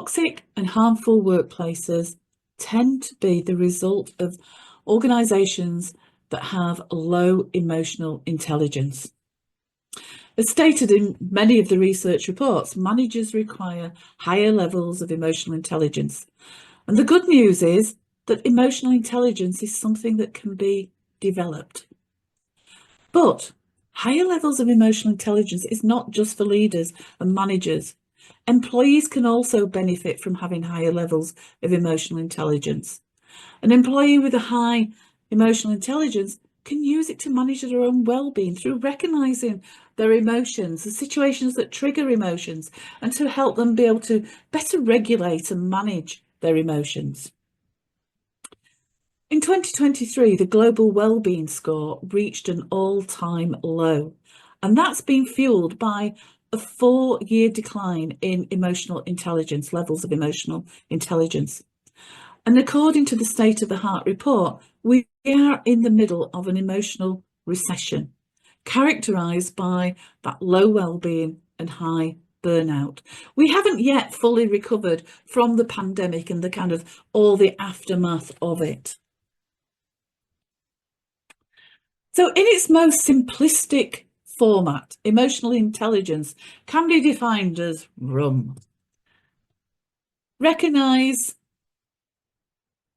Toxic and harmful workplaces tend to be the result of organisations that have low emotional intelligence. As stated in many of the research reports, managers require higher levels of emotional intelligence. And the good news is that emotional intelligence is something that can be developed. But higher levels of emotional intelligence is not just for leaders and managers. Employees can also benefit from having higher levels of emotional intelligence. An employee with a high emotional intelligence can use it to manage their own well-being through recognising their emotions, the situations that trigger emotions, and to help them be able to better regulate and manage their emotions. In 2023, the global well-being score reached an all-time low, and that's been fueled by a 4-year decline in emotional intelligence, levels of emotional intelligence. And according to the State of the Heart report, we are in the middle of an emotional recession, characterised by that low well-being and high burnout. We haven't yet fully recovered from the pandemic and the kind of all the aftermath of it. So in its most simplistic format, emotional intelligence can be defined as recognise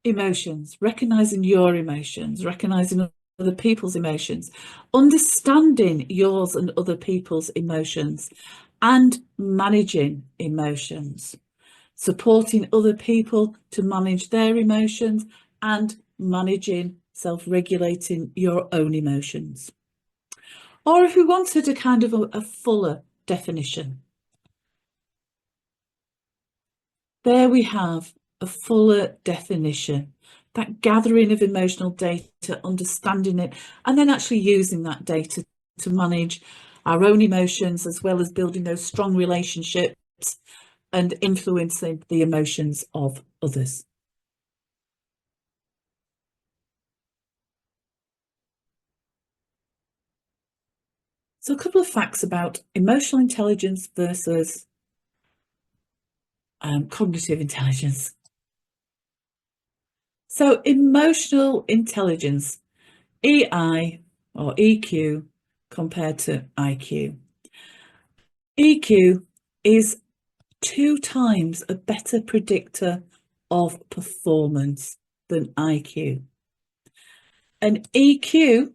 emotions, recognising your emotions, recognising other people's emotions, understanding yours and other people's emotions, and managing emotions, supporting other people to manage their emotions, and managing, self-regulating your own emotions. Or if we wanted a kind of a fuller definition, there we have a fuller definition, that gathering of emotional data, understanding it, and then actually using that data to manage our own emotions, as well as building those strong relationships and influencing the emotions of others. So a couple of facts about emotional intelligence versus cognitive intelligence. So emotional intelligence, EI or EQ compared to IQ. EQ is 2 times a better predictor of performance than IQ. And EQ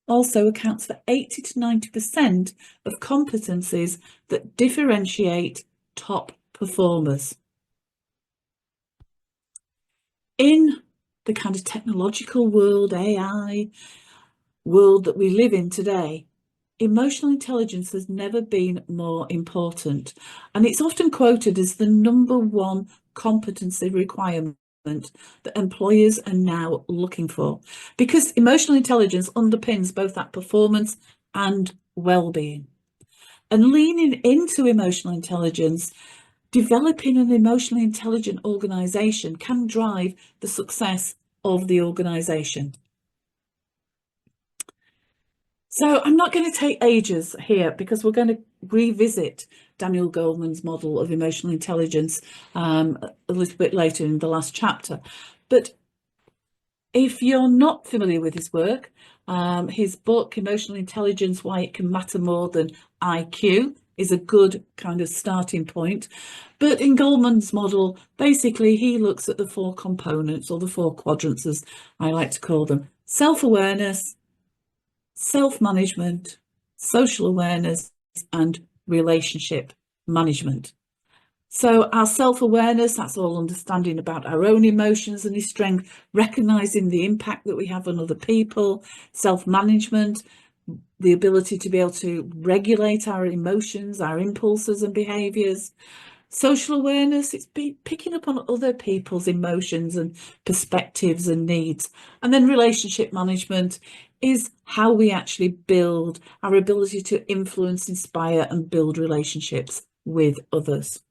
also accounts for 80 to 90% of competencies that differentiate top performers. In the kind of technological world, AI world that we live in today, emotional intelligence has never been more important, and it's often quoted as the #1 competency requirement that employers are now looking for, because emotional intelligence underpins both that performance and well-being. And leaning into emotional intelligence, developing an emotionally intelligent organisation can drive the success of the organisation. So I'm not going to take ages here, because we're going to revisit Daniel Goleman's model of emotional intelligence a little bit later in the last chapter. But if you're not familiar with his work, his book, Emotional Intelligence, Why It Can Matter More Than IQ, is a good kind of starting point. But in Goleman's model, basically, he looks at the 4 components, or the 4 quadrants, as I like to call them: self-awareness, self-management, social awareness, and relationship management. So our self-awareness, that's all understanding about our own emotions and his strength, recognising the impact that we have on other people. Self-management, the ability to be able to regulate our emotions, our impulses and behaviours. Social awareness, it's picking up on other people's emotions and perspectives and needs. And then relationship management is how we actually build our ability to influence, inspire, and build relationships with others.